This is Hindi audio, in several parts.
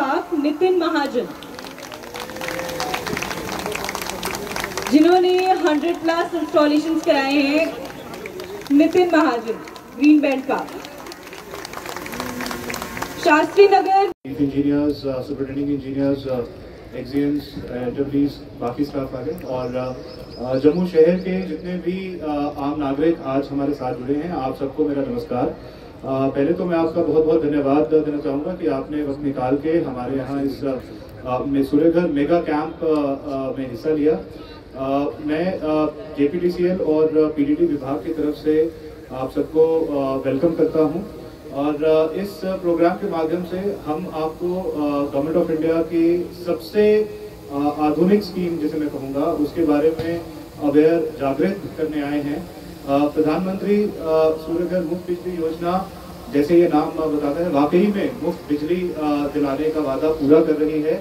पार्क नितिन महाजन, जिन्होंने 100+ इंस्टॉलेशंस कराए हैं। नितिन महाजन, green belt park. Shastri Nagar engineers, superintending engineers, एक्सियंस, enterprise, बाकी स्टाफ आ गए और जम्मू शहर के जितने भी आम नागरिक आज हमारे साथ जुड़े हैं, आप सबको मेरा नमस्कार। पहले तो मैं आपका बहुत बहुत धन्यवाद देना चाहूँगा कि आपने वक्त निकाल के हमारे यहाँ इस सूर्यघर मेगा कैंप में हिस्सा लिया। मैं JPTCL और PDT विभाग की तरफ से आप सबको वेलकम करता हूँ और इस प्रोग्राम के माध्यम से हम आपको गवर्नमेंट ऑफ इंडिया की सबसे आधुनिक स्कीम जिसे मैं कहूँगा उसके बारे में अवेयर जागृत करने आए हैं। प्रधानमंत्री सूर्यघर मुफ्त बिजली योजना, जैसे ये नाम बताता है, वाकई में मुफ्त बिजली दिलाने का वादा पूरा कर रही है।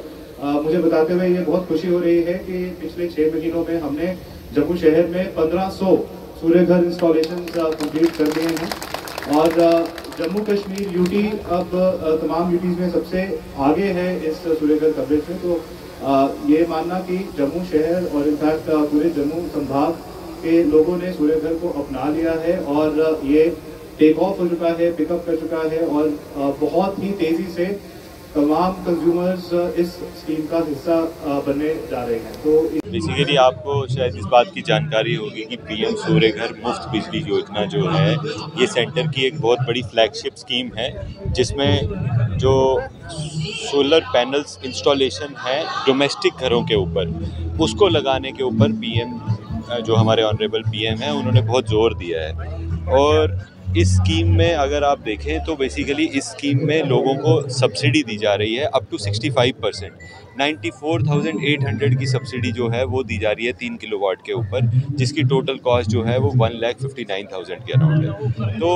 मुझे बताते हुए ये बहुत खुशी हो रही है कि पिछले 6 महीनों में हमने जम्मू शहर में 1500 सूर्यघर इंस्टॉलेशन कंप्लीट कर दिए हैं और जम्मू कश्मीर यूटी अब तमाम यूटीज में सबसे आगे है इस सूर्यघर कवरेज में। तो ये मानना कि जम्मू शहर और इनफैक्ट पूरे जम्मू संभाग के लोगों ने सूर्यघर को अपना लिया है और ये टेक ऑफ हो चुका है, पिकअप कर चुका है और बहुत ही तेजी से तमाम कंज्यूमर्स इस स्कीम का हिस्सा बनने जा रहे हैं। तो बेसिकली आपको शायद इस बात की जानकारी होगी कि PM सूर्यघर मुफ्त बिजली योजना जो है ये सेंटर की एक बहुत बड़ी फ्लैगशिप स्कीम है, जिसमें जो सोलर पैनल्स इंस्टॉलेशन है डोमेस्टिक घरों के ऊपर, उसको लगाने के ऊपर PM जो हमारे ऑनरेबल PM हैं उन्होंने बहुत ज़ोर दिया है। और इस स्कीम में अगर आप देखें तो बेसिकली इस स्कीम में लोगों को सब्सिडी दी जा रही है अप टू 65%। 94,800 की सब्सिडी जो है वो दी जा रही है 3 किलोवाट के ऊपर, जिसकी टोटल कॉस्ट जो है वो 1,59,000 के अराउंड है। तो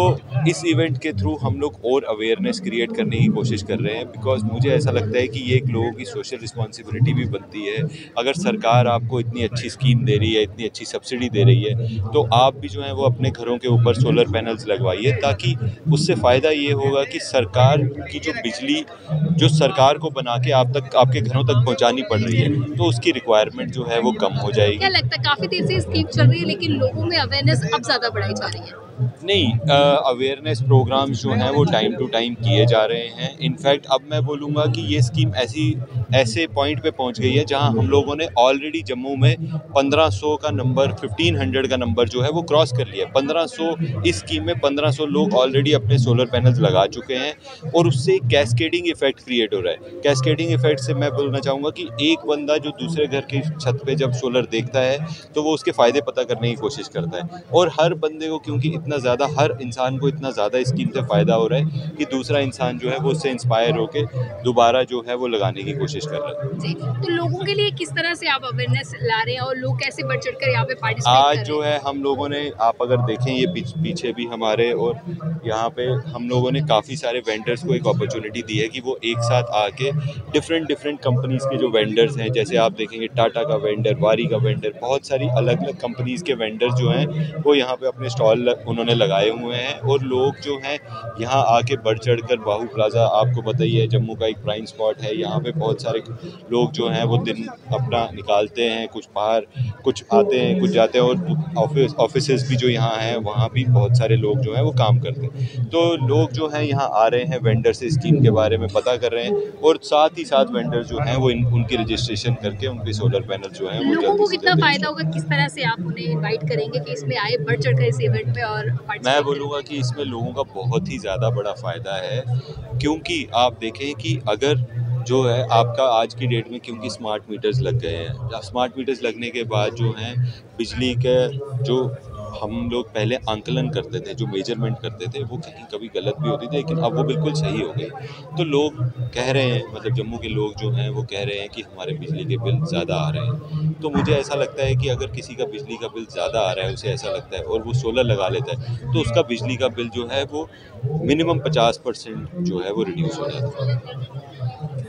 इस इवेंट के थ्रू हम लोग और अवेयरनेस क्रिएट करने की कोशिश कर रहे हैं, बिकॉज मुझे ऐसा लगता है कि ये एक लोगों की सोशल रिस्पॉन्सिबिलिटी भी बनती है। अगर सरकार आपको इतनी अच्छी स्कीम दे रही है, इतनी अच्छी सब्सिडी दे रही है, तो आप भी जो है वो अपने घरों के ऊपर सोलर पैनल्स लगवाइए, ताकि उससे फ़ायदा ये होगा कि सरकार की जो बिजली जो सरकार को बना के आप तक, आपके घरों तक पहुंचानी पड़ रही है, तो उसकी रिक्वायरमेंट जो है वो कम हो जाएगी। क्या लगता है काफी देर से स्कीम चल रही है लेकिन लोगों में अवेयरनेस अब ज्यादा बढ़ाई जा रही है? नहीं, अवेयरनेस प्रोग्राम्स जो हैं वो टाइम टू टाइम किए जा रहे हैं। इनफैक्ट अब मैं बोलूँगा कि ये स्कीम ऐसे पॉइंट पे पहुंच गई है जहां हम लोगों ने ऑलरेडी जम्मू में 1500 का नंबर, 1500 का नंबर जो है वो क्रॉस कर लिया है। 1500 इस स्कीम में 1500 लोग ऑलरेडी अपने सोलर पैनल्स लगा चुके हैं और उससे कैस्केडिंग इफेक्ट क्रिएट हो रहा है। कैस्केडिंग इफेक्ट से मैं बोलना चाहूँगा कि एक बंदा जो दूसरे घर की छत पे जब सोलर देखता है तो वो उसके फ़ायदे पता करने की कोशिश करता है, और हर बंदे को, क्योंकि इतना ज़्यादा, हर इंसान को इतना ज़्यादा इस स्कीम से फ़ायदा हो रहा है कि दूसरा इंसान जो है वो उससे इंस्पायर होकर दोबारा जो है वो लगाने की कोशिश कर रहा है। जी, तो लोगों के लिए किस तरह से आप अवेयरनेस ला रहे हैं और लोग कैसे बढ़ चढ़ कर यहाँ पे पार्टिसिपेट कर रहे हैं? आज जो है हम लोगों ने, आप अगर देखें ये पीछे भी हमारे, और यहाँ पे हम लोगों ने काफ़ी सारे वेंडर्स को एक अपॉर्चुनिटी दी है कि वो एक साथ आके डिफरेंट कंपनीज़ के जो वेंडर्स हैं, जैसे आप देखेंगे टाटा का वेंडर, वारी का वेंडर, बहुत सारी अलग अलग कंपनीज़ के वेंडर्स जो हैं वो यहाँ पे अपने स्टॉल उन्होंने लगाए हुए हैं। और लोग जो हैं यहाँ आके बढ़ चढ़ कर, बाहू प्लाजा आपको पता ही है जम्मू का एक प्राइम स्पॉट है, यहाँ पे बहुत सारे लोग जो हैं वो दिन अपना निकालते हैं, कुछ बाहर, कुछ आते हैं, कुछ जाते हैं, और ऑफिसेज भी जो यहाँ हैं वहाँ भी बहुत सारे लोग जो हैं वो काम करते हैं। तो लोग जो हैं यहाँ आ रहे हैं, वेंडर से स्कीम के बारे में पता कर रहे हैं, और साथ ही साथ वेंडर जो हैं वो उनकी रजिस्ट्रेशन करके उनके सोलर पैनल जो हैं वो लोगों को कितना फायदा होगा, किस तरह से आप उन्हें इन्वाइट करेंगे कि इसमें आए, बढ़ चढ़ कर इस इवेंट में? और मैं बोलूँगा कि इसमें लोगों का बहुत ही ज़्यादा बड़ा फ़ायदा है, क्योंकि आप देखें कि अगर जो है आपका आज की डेट में, क्योंकि स्मार्ट मीटर्स लग गए हैं, स्मार्ट मीटर्स लगने के बाद जो हैं बिजली के जो हम लोग पहले आंकलन करते थे, जो मेजरमेंट करते थे, वो कहीं कभी गलत भी होती थी, लेकिन अब वो बिल्कुल सही हो गई। तो लोग कह रहे हैं, मतलब जम्मू के लोग जो हैं वो कह रहे हैं कि हमारे बिजली के बिल ज़्यादा आ रहे हैं। तो मुझे ऐसा लगता है कि अगर किसी का बिजली का बिल ज़्यादा आ रहा है, उसे ऐसा लगता है, और वो सोलर लगा लेता है, तो उसका बिजली का बिल जो है वो मिनिमम 50% जो है वो रिड्यूस हो जाता है।